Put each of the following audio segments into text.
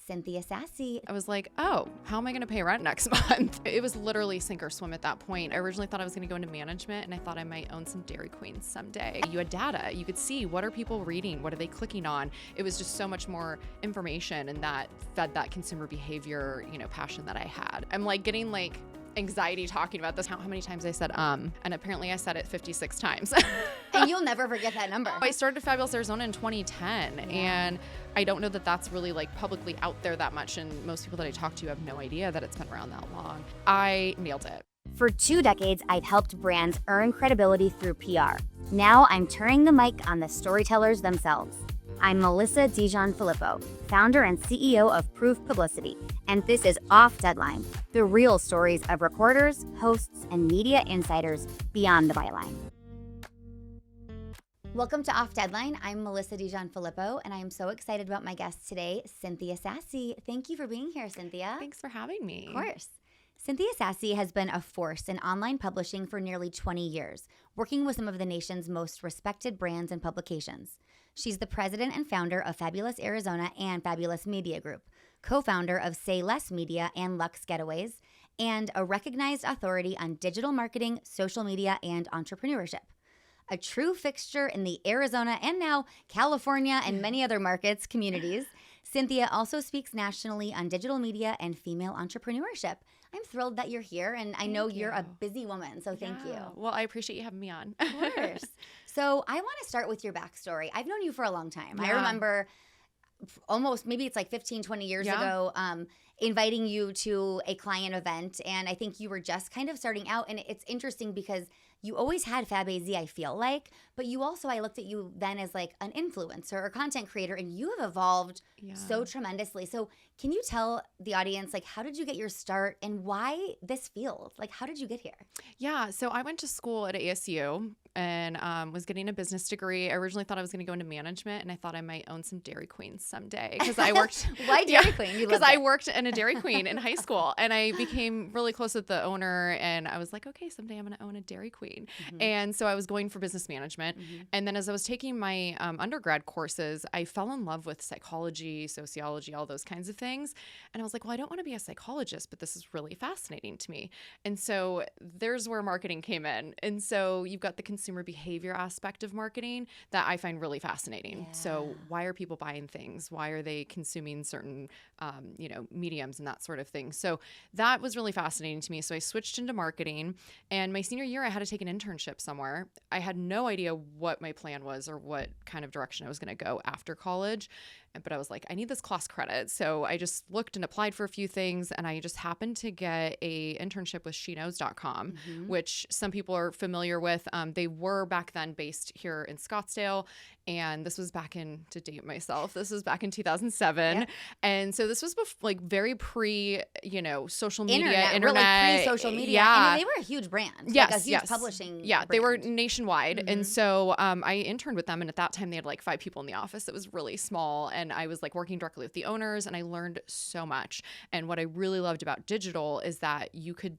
Cynthia Sassi. I was like, oh, how am I going to pay rent next month? It was literally sink or swim at that point. I originally thought I was going to go into management, and I thought I might own some Dairy Queens someday. You had data. You could see, what are people reading? What are they clicking on? It was just so much more information, and that fed that consumer behavior, passion that I had. I'm like getting anxiety talking about this, how many times I said and apparently I said it 56 times. And you'll never forget that number. I started Fabulous Arizona in 2010, and I don't know that that's really publicly out there that much, and most people that I talk to have no idea that it's been around that long. I nailed it. For 2 decades, I've helped brands earn credibility through PR. Now I'm turning the mic on the storytellers themselves. I'm Melissa DiGianfilippo, founder and CEO of Proof Publicity, and this is Off Deadline, the real stories of reporters, hosts, and media insiders beyond the byline. Welcome to Off Deadline. I'm Melissa DiGianfilippo, and I am so excited about my guest today, Cynthia Sassi. Thank you for being here, Cynthia. Thanks for having me. Of course. Cynthia Sassi has been a force in online publishing for nearly 20 years, working with some of the nation's most respected brands and publications. She's the president and founder of Fabulous Arizona and Fabulous Media Group, co-founder of Say Less Media and Lux Getaways, and a recognized authority on digital marketing, social media, and entrepreneurship. A true fixture in the Arizona and now California and many other markets, communities, Cynthia also speaks nationally on digital media and female entrepreneurship. I'm thrilled that you're here, and I know you're a busy woman, so thank you. Well, I appreciate you having me on. Of course. So I want to start with your backstory. I've known you for a long time. Yeah. I remember almost, maybe it's 15, 20 years ago, inviting you to a client event, and I think you were just kind of starting out, and it's interesting because you always had Fab AZ, I feel like, but you also, I looked at you then as an influencer or content creator, and you have evolved so tremendously. So can you tell the audience, how did you get your start and why this field? How did you get here? Yeah, so I went to school at ASU and was getting a business degree. I originally thought I was going to go into management, and I thought I might own some Dairy Queens someday because I worked. Why Dairy Queen? Because I worked in a Dairy Queen in high school, and I became really close with the owner, and I was like, okay, someday I'm going to own a Dairy Queen. Mm-hmm. And so I was going for business management. Mm-hmm. And then as I was taking my undergrad courses, I fell in love with psychology, sociology, all those kinds of things. And I was like, well, I don't want to be a psychologist, but this is really fascinating to me. And so there's where marketing came in. And so you've got the consumer behavior aspect of marketing that I find really fascinating. Yeah. So why are people buying things? Why are they consuming certain, mediums and that sort of thing? So that was really fascinating to me. So I switched into marketing, and my senior year, I had to take an internship somewhere. I had no idea what my plan was or what kind of direction I was going to go after college. But I was like, I need this class credit. So I just looked and applied for a few things, and I just happened to get a internship with sheknows.com, mm-hmm. which some people are familiar with. They were back then based here in Scottsdale, and this was back in, to date myself, this was back in 2007. Yep. And so this was very pre, social media, internet. Really pre-social media. Yeah. And they were a huge brand. Yes, a huge publishing Yeah, brand. They were nationwide. Mm-hmm. And so I interned with them, and at that time they had 5 people in the office. It was really small, and I was working directly with the owners, and I learned so much. And what I really loved about digital is that you had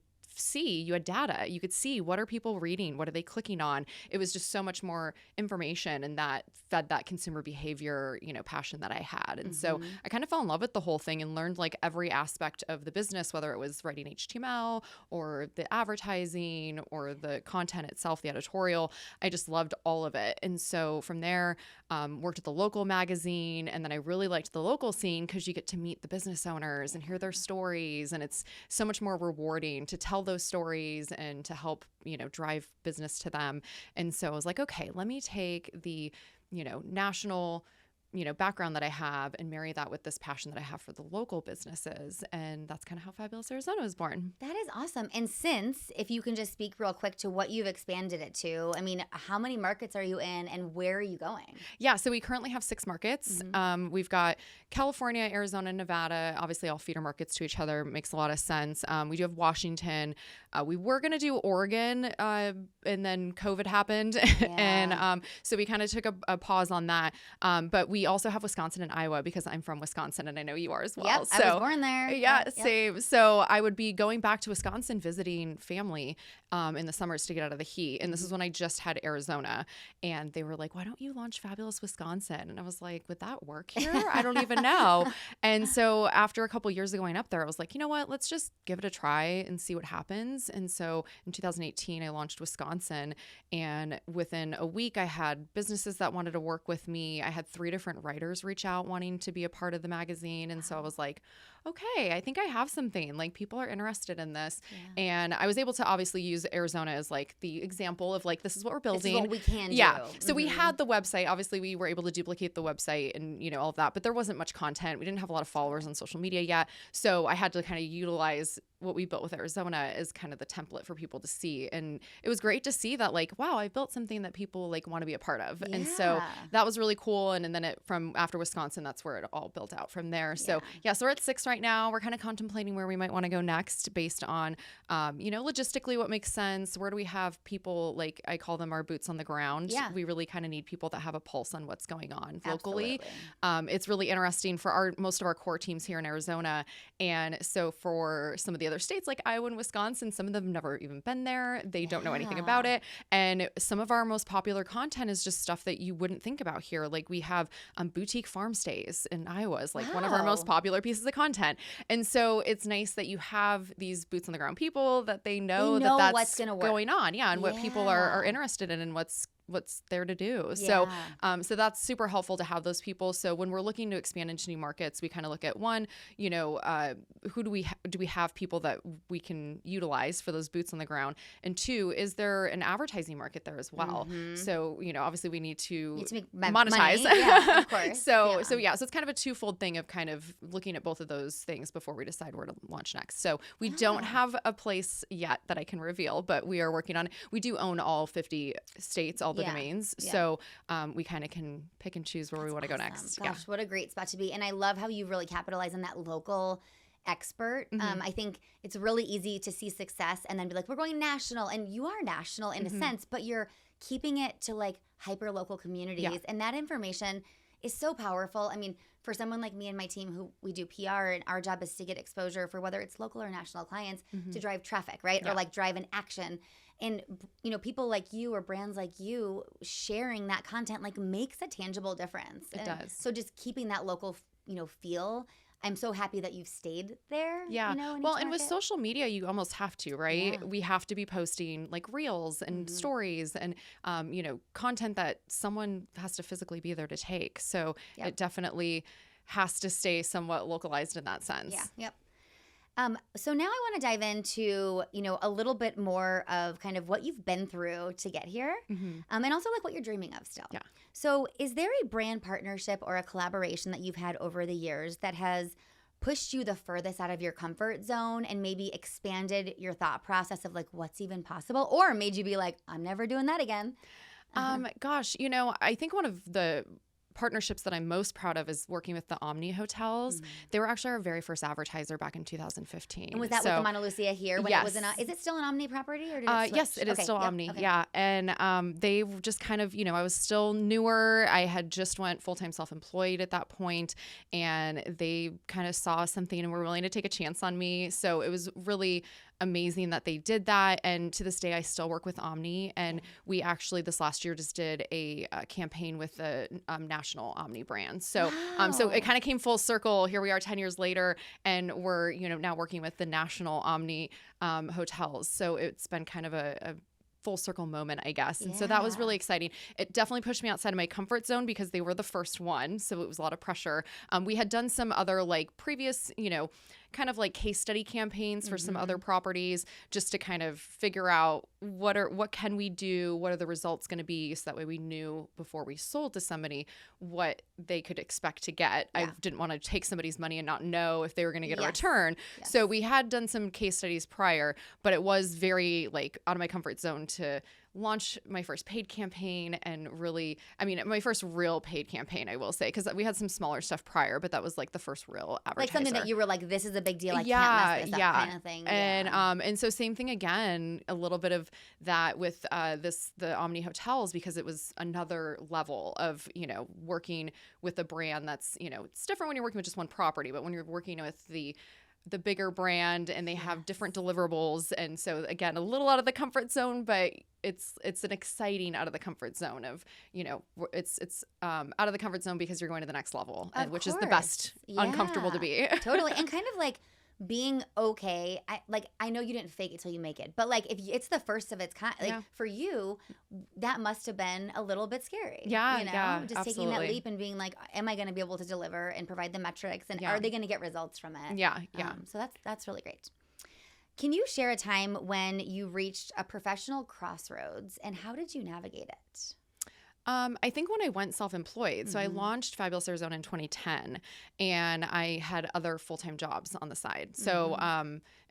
data. You could see, what are people reading? What are they clicking on? It was just so much more information, and that fed that consumer behavior, passion that I had. And mm-hmm. so I kind of fell in love with the whole thing and learned every aspect of the business, whether it was writing HTML or the advertising or the content itself, the editorial. I just loved all of it. And so from there, worked at the local magazine, and then I really liked the local scene because you get to meet the business owners and hear their stories, and it's so much more rewarding to tell those stories and to help, drive business to them. And so I was like, okay, let me take the, national, background that I have and marry that with this passion that I have for the local businesses. And that's kind of how Fabulous Arizona was born. That is awesome. And since, if you can just speak real quick to what you've expanded it to, how many markets are you in and where are you going? Yeah, so we currently have 6 markets. Mm-hmm. We've got California, Arizona, Nevada, obviously all feeder markets to each other. Makes a lot of sense. We do have Washington. We were going to do Oregon, and then COVID happened. Yeah. And so we kind of took a pause on that. But we we also have Wisconsin and Iowa because I'm from Wisconsin and I know you are as well. Yep, So, I was born there. Yeah, Yep. same. So I would be going back to Wisconsin visiting family in the summers to get out of the heat. And this is when I just had Arizona. And they were like, why don't you launch Fabulous Wisconsin? And I was like, would that work here? I don't even know. And so after a couple years of going up there, I was like, you know what? Let's just give it a try and see what happens. And so in 2018, I launched Wisconsin. And within a week, I had businesses that wanted to work with me. I had 3 different writers reach out wanting to be a part of the magazine. And so I was like, okay, I think I have something. Like, people are interested in this. Yeah. And I was able to obviously use Arizona as like the example of like, this is what we're building. This is what we can do. Yeah. So we had the website. Obviously, we were able to duplicate the website and, all of that. But there wasn't much content. We didn't have a lot of followers on social media yet. So I had to kind of utilize what we built with Arizona as kind of the template for people to see. And it was great to see that, like, wow, I built something that people like want to be a part of. Yeah. And so that was really cool. And then from after Wisconsin, that's where it all built out from there. So so we're at 6 right now. We're kind of contemplating where we might want to go next based on, logistically what makes sense. Where do we have people, like I call them our boots on the ground. Yeah. We really kind of need people that have a pulse on what's going on locally. It's really interesting for most of our core teams here in Arizona. And so for some of the other states like Iowa and Wisconsin, some of them have never even been there. They don't know anything about it. And some of our most popular content is just stuff that you wouldn't think about here. Like we have boutique farm stays in Iowa is like one of our most popular pieces of content. And so it's nice that you have these boots on the ground people that they know that that's what's going on. Yeah. And what people are interested in and what's there to do. Yeah. So that's super helpful to have those people. So when we're looking to expand into new markets, we kind of look at one, who do we have people that we can utilize for those boots on the ground? And 2, is there an advertising market there as well? Mm-hmm. So, obviously we need to make monetize. Yeah, of course. So it's kind of a twofold thing of kind of looking at both of those things before we decide where to launch next. So we don't have a place yet that I can reveal, but we are working on it. We do own all 50 states, all the domains. Yeah. So we kind of can pick and choose where we want to go next. Gosh, what a great spot to be. And I love how you really capitalize on that local expert. Mm-hmm. I think it's really easy to see success and then be like, we're going national. And you are national in a sense, but you're keeping it to like hyper local communities. Yeah. And that information is so powerful. I mean, for someone like me and my team who we do PR and our job is to get exposure for whether it's local or national clients to drive traffic, right? Yeah. Or like drive an action. And, people like you or brands like you sharing that content like makes a tangible difference. It does. So just keeping that local, feel. I'm so happy that you've stayed there. Yeah. And with social media, you almost have to, right? Yeah. We have to be posting like reels and stories and, content that someone has to physically be there to take. So it definitely has to stay somewhat localized in that sense. Yeah. Yep. So now I want to dive into, a little bit more of kind of what you've been through to get here, and also like what you're dreaming of still. Yeah. So is there a brand partnership or a collaboration that you've had over the years that has pushed you the furthest out of your comfort zone and maybe expanded your thought process of like what's even possible, or made you be like, I'm never doing that again? Gosh, I think one of the partnerships that I'm most proud of is working with the Omni Hotels. They were actually our very first advertiser back in 2015. And was that with the Mauna Lucia here when it was is it still an Omni property or did it switch? Yes, it is still Omni. Okay. Yeah. And they just kind of, I was still newer. I had just went full-time self-employed at that point, and they kind of saw something and were willing to take a chance on me. So it was really amazing that they did that. And to this day, I still work with Omni. And we actually this last year just did a campaign with the national Omni brand. So so it kind of came full circle. Here we are 10 years later, and we're now working with the national Omni hotels. So it's been kind of a full circle moment, I guess. And so that was really exciting. It definitely pushed me outside of my comfort zone because they were the first one. So it was a lot of pressure. We had done some other like previous, kind of like case study campaigns for some other properties just to kind of figure out what can we do? What are the results going to be? So that way we knew before we sold to somebody what they could expect to get. Yeah. I didn't want to take somebody's money and not know if they were going to get a return. Yes. So we had done some case studies prior, but it was very like out of my comfort zone to launch my first paid campaign and really, I mean, my first real paid campaign, I will say, because we had some smaller stuff prior, but that was like the first real advertiser. Like something that you were like, this is a big deal. I can't mess this up kind of thing. And so same thing again, a little bit of that with the Omni Hotels, because it was another level of, you know, working with a brand that's, you know, it's different when you're working with just one property, but when you're working with the bigger brand and they have different deliverables. And so again, a little out of the comfort zone, but it's an exciting out of the comfort zone of, you know, it's out of the comfort zone because you're going to the next level, which is the best uncomfortable to be. Totally. And kind of like being okay. I know you didn't fake it till you make it, but like if it's the first of its kind, like for you, that must have been a little bit scary. Yeah, you know, just absolutely. taking that leap and being like, am I going to be able to deliver and provide the metrics, and are they going to get results from it? Yeah. So that's really great. Can you share a time when you reached a professional crossroads, and how did you navigate it? I think when I went self-employed, so I launched Fabulous Arizona in 2010, and I had other full-time jobs on the side. So,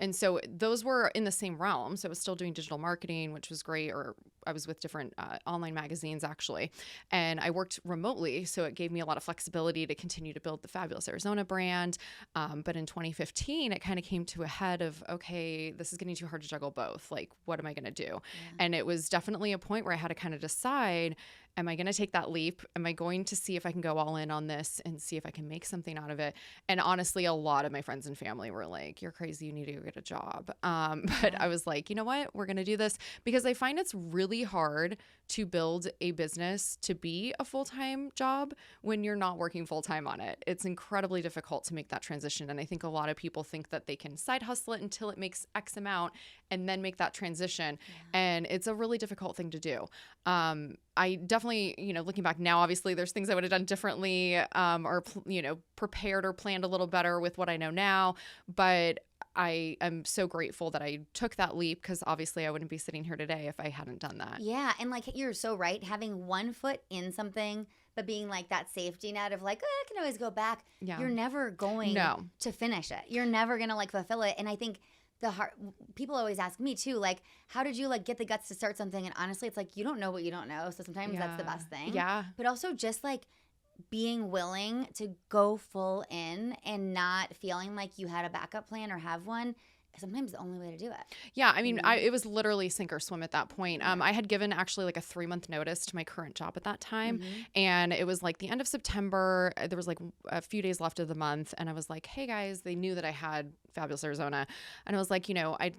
and so those were in the same realm. So I was still doing digital marketing, which was great, or I was with different online magazines actually. And I worked remotely, so it gave me a lot of flexibility to continue to build the Fabulous Arizona brand. But in 2015, it kind of came to a head of, okay, this is getting too hard to juggle both. Like, what am I going to do? Yeah. And it was definitely a point where I had to kind of decide, am I going to take that leap? Am I going to see if I can go all in on this and see if I can make something out of it? And honestly, a lot of my friends and family were like, you're crazy. You need to go get a job. But I was like, you know what? We're going to do this, because I find it's really hard to build a business to be a full-time job when you're not working full-time on it. It's incredibly difficult to make that transition. And I think a lot of people think that they can side hustle it until it makes X amount and then make that transition. Yeah. And it's a really difficult thing to do. I definitely, you know, looking back now, obviously there's things I would have done differently, or, you know, prepared or planned a little better with what I know now. But I am so grateful that I took that leap, because obviously I wouldn't be sitting here today if I hadn't done that. Yeah. And like, you're so right. Having one foot in something, but being like that safety net of like, I can always go back. Yeah. You're never going to finish it. You're never going to like fulfill it. And I think people always ask me too, like, how did you like get the guts to start something? And honestly, it's like, you don't know what you don't know. So sometimes that's the best thing. Yeah. But also just like being willing to go full in and not feeling like you had a backup plan or have one, sometimes the only way to do it. Yeah. I mean, it was literally sink or swim at that point. I had given actually like a 3-month notice to my current job at that time. And it was like the end of September. There was like a few days left of the month. And I was like, hey guys, they knew that I had Fabulous Arizona. And I was like, you know, I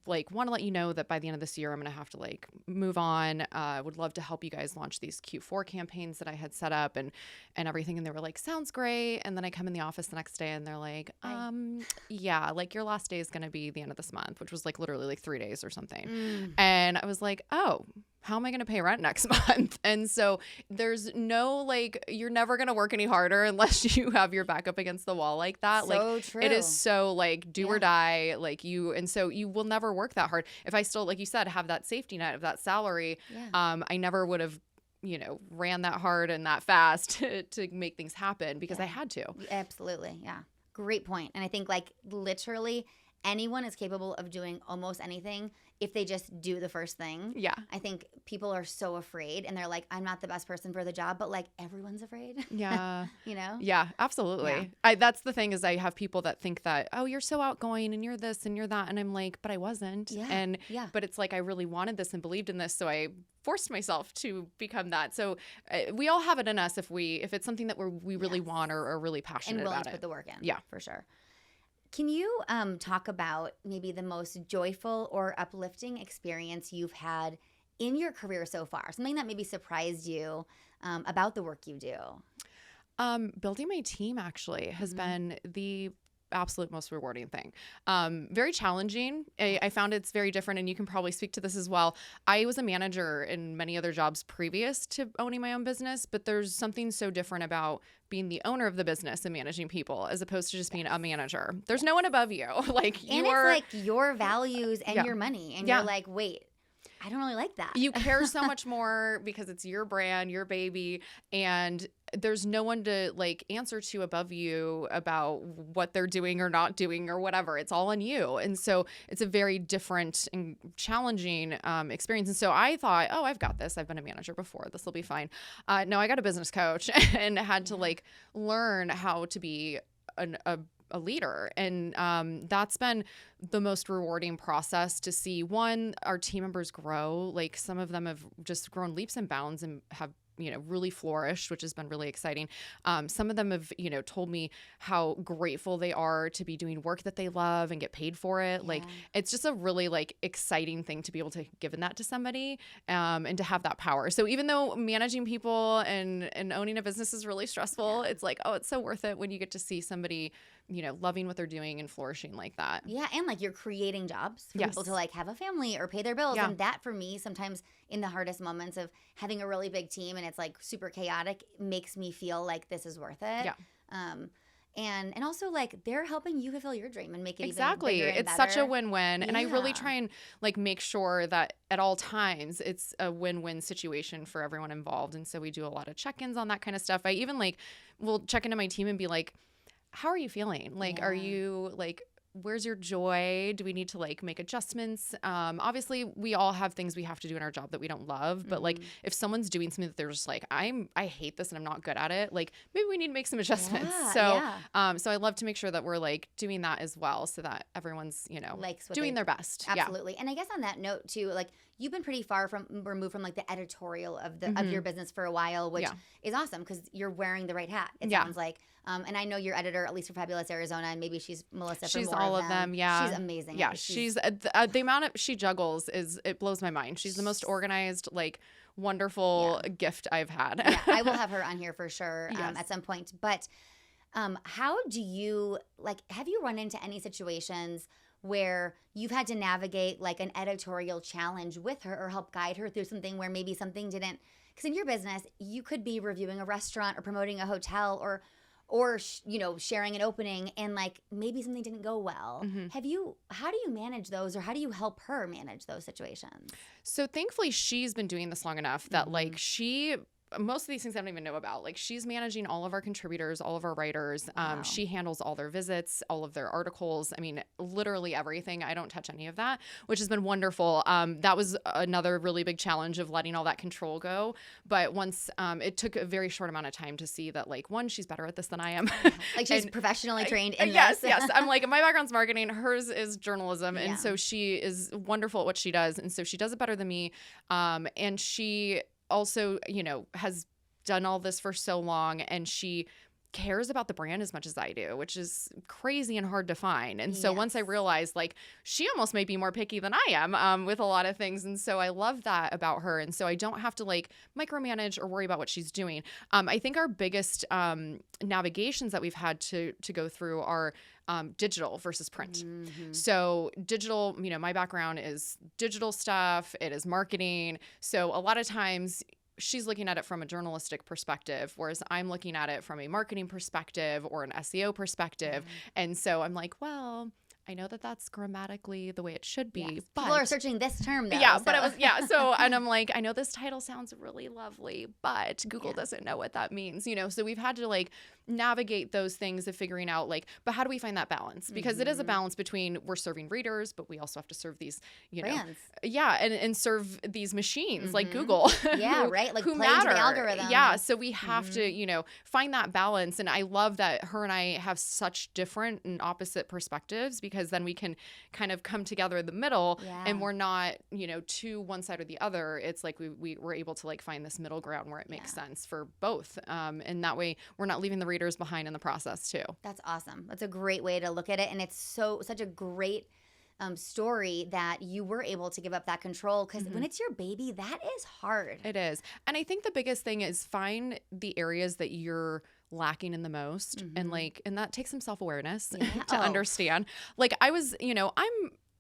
like want to let you know that by the end of this year, I'm going to have to like move on. I would love to help you guys launch these Q4 campaigns that I had set up and everything. And they were like, sounds great. And then I come in the office the next day and they're like, yeah, like your last day is going to be the end of this month, which was like literally like 3 days or something. And I was like, oh, how am I going to pay rent next month? And so there's no, like, you're never going to work any harder unless you have your back up against the wall like that. So like, true. It is so like do or die, like and so you will never work that hard. If I still, like you said, have that safety net of that salary, I never would have, you know, ran that hard and that fast to make things happen, because I had to. Absolutely. Yeah. Great point. And I think like literally anyone is capable of doing almost anything if they just do the first thing. Yeah. I think people are so afraid and they're like, I'm not the best person for the job, but like everyone's afraid. Yeah. You know? Yeah, absolutely. Yeah. That's the thing, is I have people that think that, oh, you're so outgoing and you're this and you're that. And I'm like, but I wasn't. Yeah. But it's like, I really wanted this and believed in this. So I forced myself to become that. So we all have it in us if it's something that we really want or are really passionate about it. And willing to put the work in. Yeah. For sure. Can you talk about maybe the most joyful or uplifting experience you've had in your career so far? Something that maybe surprised you about the work you do? Building my team actually has been the absolute most rewarding thing. Very challenging. I found it's very different, and you can probably speak to this as well. I was a manager in many other jobs previous to owning my own business, but there's something so different about being the owner of the business and managing people as opposed to just being a manager. There's no one above you. Like and it's like your values and your money, and you're like, wait, I don't really like that. You care so much more because it's your brand, your baby, and there's no one to like answer to above you about what they're doing or not doing or whatever. It's all on you. And so it's a very different and challenging experience. And so I thought, oh, I've got this. I've been a manager before. This will be fine. No, I got a business coach and had to like learn how to be a leader. And that's been the most rewarding process to see, one, our team members grow. Like some of them have just grown leaps and bounds and have really flourished, which has been really exciting. Some of them have, told me how grateful they are to be doing work that they love and get paid for it. Yeah. Like, it's just a really like exciting thing to be able to give that to somebody and to have that power. So even though managing people and owning a business is really stressful, it's like, oh, it's so worth it when you get to see somebody, loving what they're doing and flourishing like that. Yeah. And like you're creating jobs for people to like have a family or pay their bills. Yeah. And that for me, sometimes in the hardest moments of having a really big team and it's like super chaotic, makes me feel like this is worth it. Yeah. And also like they're helping you fulfill your dream and make it exactly. even bigger and it's better. Such a win-win. And I really try and like make sure that at all times it's a win-win situation for everyone involved. And so we do a lot of check-ins on that kind of stuff. I even like will check into my team and be like, how are you feeling? Like, are you like, where's your joy? Do we need to like make adjustments? Obviously we all have things we have to do in our job that we don't love, but like if someone's doing something that they're just like, I hate this and I'm not good at it, like maybe we need to make some adjustments. So I love to make sure that we're like doing that as well so that everyone's, doing their best. Absolutely. Yeah. And I guess on that note too, like you've been pretty far removed from like the editorial of of your business for a while, which is awesome because you're wearing the right hat. It sounds like. And I know your editor, at least for Fabulous Arizona, and maybe she's Melissa. She's for more all of them. Yeah, she's amazing. Yeah, she's the amount of she juggles it blows my mind. She's the most organized, like wonderful gift I've had. Yeah, I will have her on here for sure at some point. But how do you have you run into any situations where you've had to navigate like an editorial challenge with her or help guide her through something where maybe something didn't? Because in your business, you could be reviewing a restaurant or promoting a hotel or sharing an opening and like maybe something didn't go well. How do you manage those or how do you help her manage those situations? So thankfully she's been doing this long enough that like most of these things I don't even know about. Like she's managing all of our contributors, all of our writers. Wow. She handles all their visits, all of their articles. I mean, literally everything. I don't touch any of that, which has been wonderful. That was another really big challenge of letting all that control go. But once it took a very short amount of time to see that like, one, she's better at this than I am. Like she's professionally trained in this. Yes. I'm like, my background's marketing. Hers is journalism. And so she is wonderful at what she does. And so she does it better than me. And she also, has done all this for so long and she cares about the brand as much as I do, which is crazy and hard to find. And so once I realized like she almost may be more picky than I am with a lot of things. And so I love that about her. And so I don't have to like micromanage or worry about what she's doing. I think our biggest navigations that we've had to go through are digital versus print. So digital, my background is digital stuff. It is marketing. So a lot of times she's looking at it from a journalistic perspective, whereas I'm looking at it from a marketing perspective or an SEO perspective. And so I'm like, well, I know that that's grammatically the way it should be, but people are searching this term though. Yeah, so. But it was, so, and I'm like, I know this title sounds really lovely, but Google doesn't know what that means, so we've had to like navigate those things of figuring out like, but how do we find that balance? Because it is a balance between we're serving readers, but we also have to serve these, brands. And serve these machines like Google. Yeah, right. Like who play matter. The algorithm. Yeah. So we have to, find that balance. And I love that her and I have such different and opposite perspectives because then we can kind of come together in the middle and we're not, to one side or the other. It's like we were able to like find this middle ground where it makes sense for both. And that way we're not leaving the readers behind in the process too. That's awesome. That's a great way to look at it. And it's such a great story that you were able to give up that control because when it's your baby, that is hard. It is. And I think the biggest thing is find the areas that you're lacking in the most and that takes some self-awareness to understand. Like I was,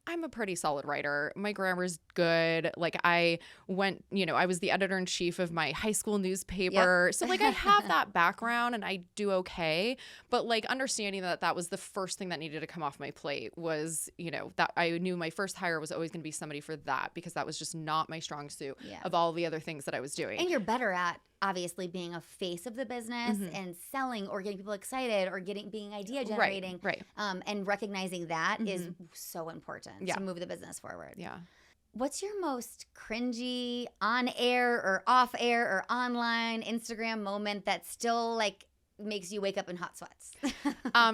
I'm a pretty solid writer. My grammar's good. Like I went, I was the editor-in-chief of my high school newspaper. So like I have that background and I do okay. But like understanding that was the first thing that needed to come off my plate was, that I knew my first hire was always going to be somebody for that because that was just not my strong suit of all the other things that I was doing. And you're better at obviously being a face of the business and selling or getting people excited or being idea generating. Right. And recognizing that is so important to move the business forward. Yeah. What's your most cringy on air or off air or online Instagram moment that still like makes you wake up in hot sweats?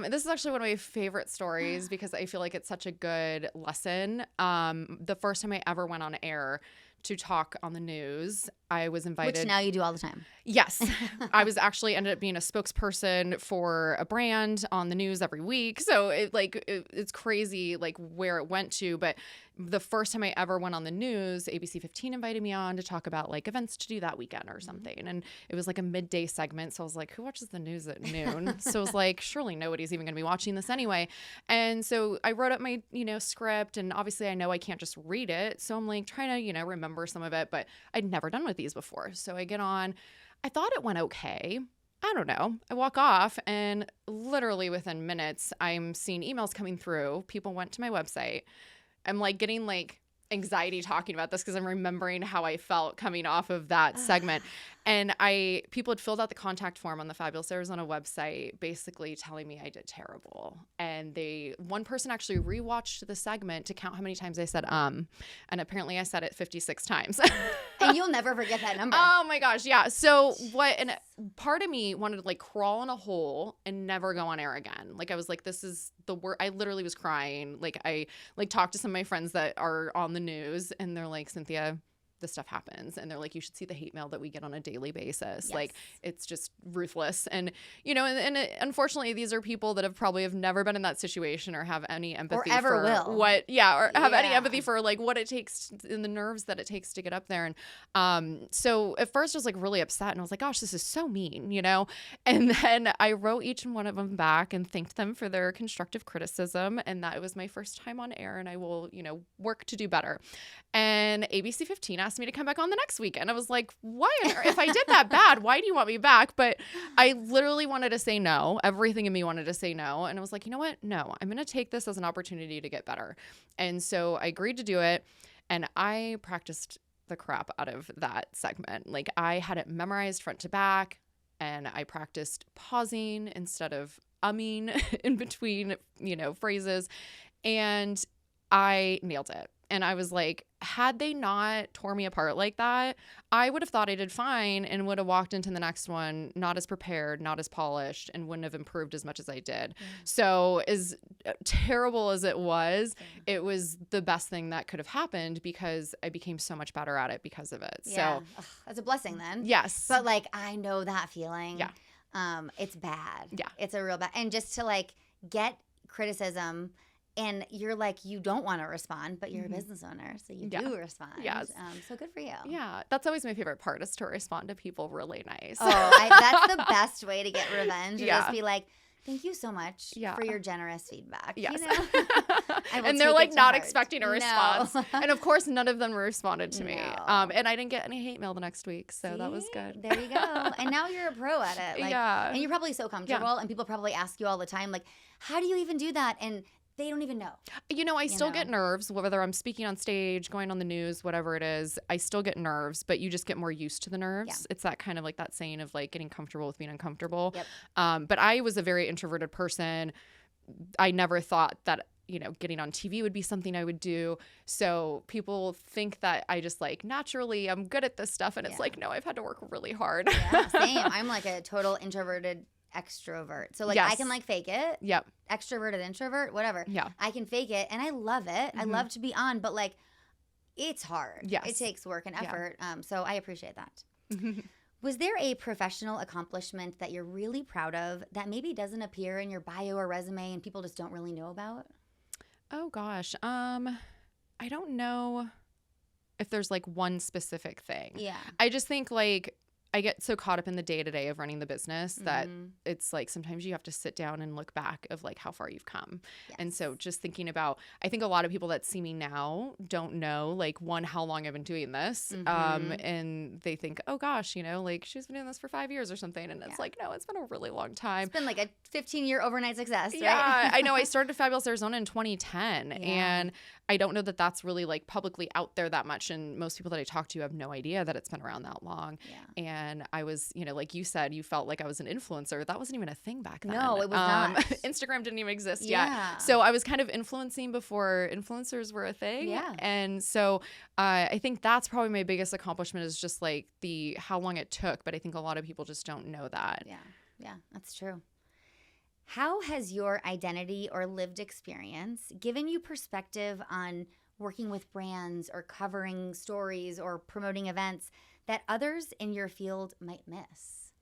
This is actually one of my favorite stories because I feel like it's such a good lesson. The first time I ever went on air to talk on the news, I was invited. Which now you do all the time. Yes. I was actually ended up being a spokesperson for a brand on the news every week. So it's crazy like where it went to. But the first time I ever went on the news, ABC 15 invited me on to talk about like events to do that weekend or something. And it was like a midday segment. So I was like, who watches the news at noon? So I was like, surely nobody's even going to be watching this anyway. And so I wrote up my, script, and obviously I know I can't just read it. So I'm like trying to, remember some of it, but I'd never done with these before. So I get on. I thought it went okay. I don't know. I walk off, and literally within minutes, I'm seeing emails coming through. People went to my website. I'm like getting like anxiety talking about this because I'm remembering how I felt coming off of that segment. And people had filled out the contact form on the Fabulous Arizona website, basically telling me I did terrible. And one person actually rewatched the segment to count how many times I said and apparently I said it 56 times. And you'll never forget that number. Oh my gosh, yeah. So and part of me wanted to like crawl in a hole and never go on air again. Like I was like, this is the worst. I literally was crying. Like I talked to some of my friends that are on the news, and they're like, Cynthia, this stuff happens. And they're like, you should see the hate mail that we get on a daily basis. Yes. Like it's just ruthless. And, unfortunately these are people that have never been in that situation or have any empathy or ever will. Any empathy for like what it takes and the nerves that it takes to get up there. And, so at first I was like really upset, and I was like, gosh, this is so mean, and then I wrote each one of them back and thanked them for their constructive criticism. And that it was my first time on air, and I will, work to do better. And ABC 15 asked me to come back on the next weekend. I was like, why? If I did that bad, why do you want me back? But I literally wanted to say no. Everything in me wanted to say no. And I was like, you know what? No, I'm going to take this as an opportunity to get better. And so I agreed to do it. And I practiced the crap out of that segment. Like I had it memorized front to back, and I practiced pausing instead of umming in between, phrases. And I nailed it. And I was like, had they not tore me apart like that, I would have thought I did fine and would have walked into the next one not as prepared, not as polished, and wouldn't have improved as much as I did. Yeah. So as terrible as it was the best thing that could have happened because I became so much better at it because of it. Yeah. So that's a blessing then. Yes. But like, I know that feeling. Yeah. It's bad. Yeah. It's a real bad. And just to like get criticism, and you're like, you don't want to respond, but you're a business owner, so you do respond. Yes. So good for you. Yeah. That's always my favorite part, is to respond to people really nice. Oh, that's the best way to get revenge. Yeah. Just be like, thank you so much for your generous feedback. Yes. And they're like not expecting a response. No. And of course, none of them responded to me. No. And I didn't get any hate mail the next week. So that was good. There you go. And now you're a pro at it. Yeah. And you're probably so comfortable. And people probably ask you all the time, like, how do you even do that? And they don't even know. I still get nerves, whether I'm speaking on stage, going on the news, whatever it is. I still get nerves, but you just get more used to the nerves. Yeah. It's that kind of like that saying of like getting comfortable with being uncomfortable. Yep. But I was a very introverted person. I never thought that, getting on TV would be something I would do. So people think that I just like naturally I'm good at this stuff. And it's like, no, I've had to work really hard. Yeah, same. I'm like a total introverted extrovert. So like I can like fake it. Yep. Extroverted, introvert, whatever. Yeah. I can fake it and I love it. Mm-hmm. I love to be on, but like it's hard. Yes. It takes work and effort. So I appreciate that. Was there a professional accomplishment that you're really proud of that maybe doesn't appear in your bio or resume and people just don't really know about? Oh gosh. I don't know if there's like one specific thing. Yeah. I just think like I get so caught up in the day-to-day of running the business that it's like sometimes you have to sit down and look back of like how far you've come. Yes. And so just thinking about, I think a lot of people that see me now don't know like one, how long I've been doing this. And they think, oh gosh, like she's been doing this for 5 years or something. And it's like, no, it's been a really long time. It's been like a 15-year overnight success, right? Yeah, I know. I started Fabulous Arizona in 2010 and I don't know that that's really like publicly out there that much. And most people that I talk to have no idea that it's been around that long. Yeah. and I was, like you said, you felt like I was an influencer. That wasn't even a thing back then. No, it was not. Instagram didn't even exist yet. So I was kind of influencing before influencers were a thing. Yeah. And so I think that's probably my biggest accomplishment, is just like how long it took. But I think a lot of people just don't know that. Yeah, that's true. How has your identity or lived experience given you perspective on working with brands or covering stories or promoting events that others in your field might miss?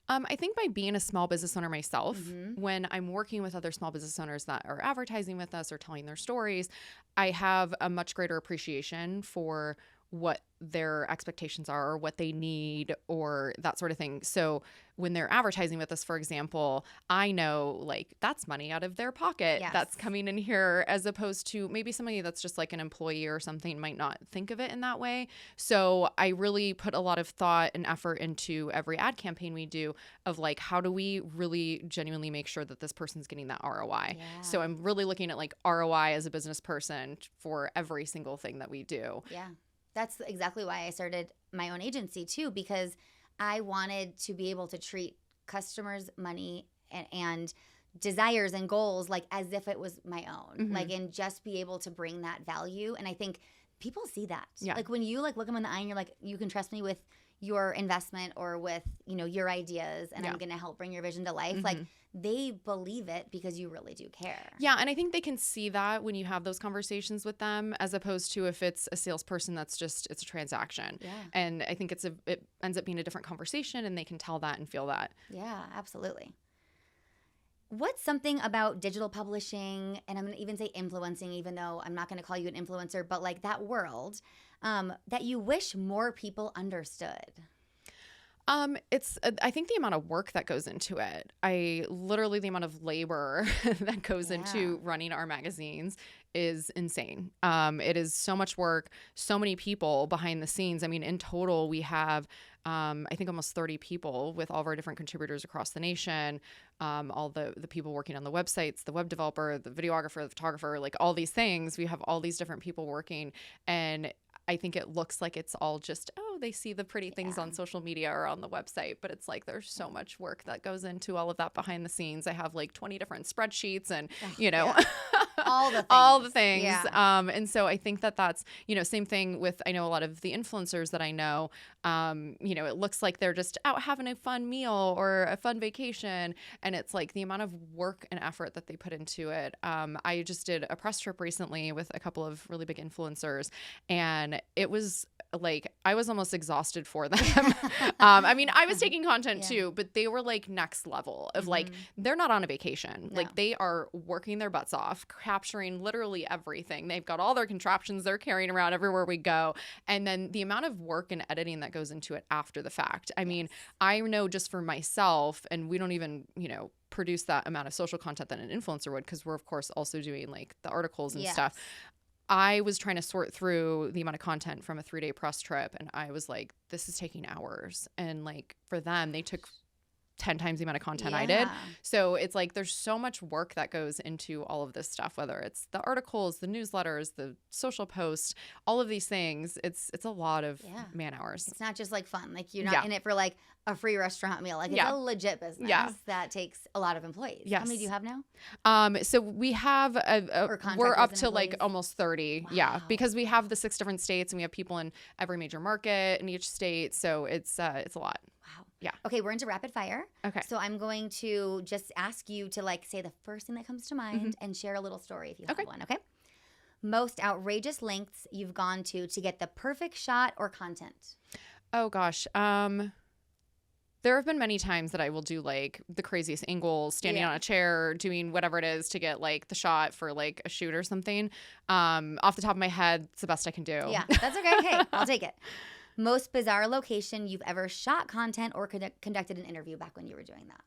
I think by being a small business owner myself, when I'm working with other small business owners that are advertising with us or telling their stories, I have a much greater appreciation for what their expectations are or what they need or that sort of thing. So when they're advertising with us, for example, I know like that's money out of their pocket that's coming in here, as opposed to maybe somebody that's just like an employee or something might not think of it in that way. So I really put a lot of thought and effort into every ad campaign we do of like, how do we really genuinely make sure that this person's getting that ROI? So I'm really looking at like ROI as a business person for every single thing that we do. Yeah. That's exactly why I started my own agency too, because I wanted to be able to treat customers' money and desires and goals like as if it was my own, like, and just be able to bring that value. And I think people see that. Like when you like look them in the eye and you're like, you can trust me with your investment or with, your ideas, and I'm going to help bring your vision to life. Like they believe it because you really do care. Yeah. And I think they can see that when you have those conversations with them, as opposed to if it's a salesperson that's just, it's a transaction. Yeah. And I think it ends up being a different conversation, and they can tell that and feel that. Yeah, absolutely. What's something about digital publishing, and I'm going to even say influencing, even though I'm not going to call you an influencer, but like that world, that you wish more people understood? I think the amount of work that goes into it, the amount of labor that goes into running our magazines is insane. It is so much work, so many people behind the scenes. I mean, in total, we have, I think almost 30 people with all of our different contributors across the nation, all the people working on the websites, the web developer, the videographer, the photographer, like all these things. We have all these different people working, and I think it looks like it's all just, they see the pretty things on social media or on the website, but it's like there's so much work that goes into all of that behind the scenes. I have like 20 different spreadsheets and, all the things. Yeah. And so I think that's, same thing with, I know a lot of the influencers that I know, it looks like they're just out having a fun meal or a fun vacation. And it's like the amount of work and effort that they put into it. I just did a press trip recently with a couple of really big influencers, and it was like, I was almost exhausted for them. I mean, I was taking content too, but they were like next level of like, they're not on a vacation. No. Like they are working their butts off, capturing literally everything. They've got all their contraptions they're carrying around everywhere we go. And then the amount of work and editing that goes into it after the fact. I mean, I know just for myself, and we don't even, produce that amount of social content that an influencer would, because we're of course also doing like the articles and stuff. I was trying to sort through the amount of content from a 3-day press trip, and I was like, this is taking hours. And like for them, they took 10 times the amount of content I did. So it's like there's so much work that goes into all of this stuff, whether it's the articles, the newsletters, the social posts, all of these things. It's a lot of man hours. It's not just like fun. Like you're not in it for like a free restaurant meal. Like it's a legit business that takes a lot of employees. How many do you have now? So we have we're up to like almost 30. Wow. Yeah, because we have the 6 different states, and we have people in every major market in each state. So it's a lot. Wow. Yeah. Okay, we're into rapid fire. Okay. So I'm going to just ask you to like say the first thing that comes to mind and share a little story if you have one. Okay. Most outrageous lengths you've gone to get the perfect shot or content? Oh gosh. There have been many times that I will do like the craziest angles, standing on a chair, doing whatever it is to get like the shot for like a shoot or something. Off the top of my head, it's the best I can do. Yeah, that's okay. Hey, I'll take it. Most bizarre location you've ever shot content or conducted an interview back when you were doing that?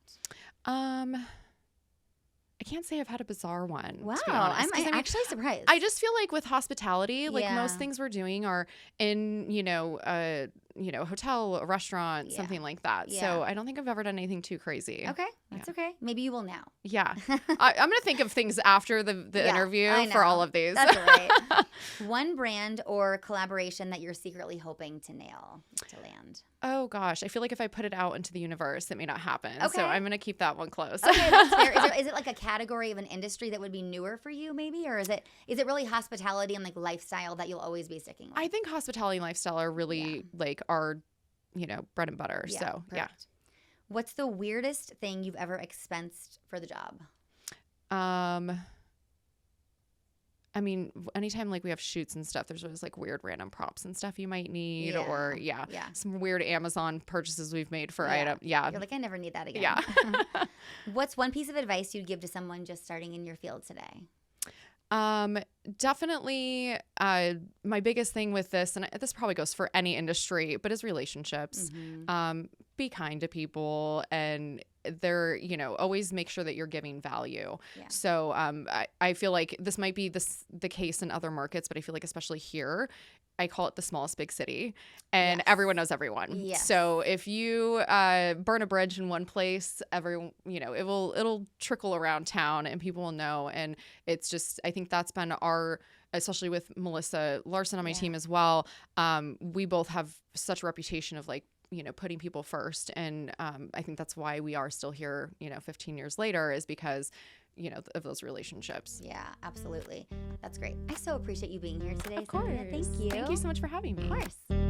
I can't say I've had a bizarre one. Wow, to be honest, I'm actually surprised. I just feel like with hospitality, like most things we're doing are in, a hotel, a restaurant, something like that. So I don't think I've ever done anything too crazy. Okay, That's okay. Maybe you will now. Yeah. I'm going to think of things after the interview for all of these. That's all right. One brand or collaboration that you're secretly hoping to land. Oh, gosh. I feel like if I put it out into the universe, it may not happen. Okay. So I'm going to keep that one close. Okay, that's fair. Is it like a category of an industry that would be newer for you maybe? Or is it really hospitality and like lifestyle that you'll always be sticking with? I think hospitality and lifestyle are really like our, bread and butter. Yeah, so, perfect. yeah. What's the weirdest thing you've ever expensed for the job? I mean, anytime like we have shoots and stuff, there's always like weird random props and stuff you might need, or some weird Amazon purchases we've made for items. Yeah. You're like, I never need that again. Yeah. What's one piece of advice you'd give to someone just starting in your field today? Definitely, my biggest thing with this, and this probably goes for any industry, but is relationships. Be kind to people, and they're, always make sure that you're giving value. Yeah. So, I feel like this might be the case in other markets, but I feel like especially here, I call it the smallest big city, and everyone knows everyone. Yes. So if you burn a bridge in one place, it'll trickle around town, and people will know. And it's just, I think that's been especially with Melissa Larson on my team as well. We both have such a reputation of like, putting people first, and I think that's why we are still here. 15 years later, is because of those relationships. Yeah, absolutely. That's great. I so appreciate you being here today. Of course. Cynthia. Thank you. Thank you so much for having me. Of course.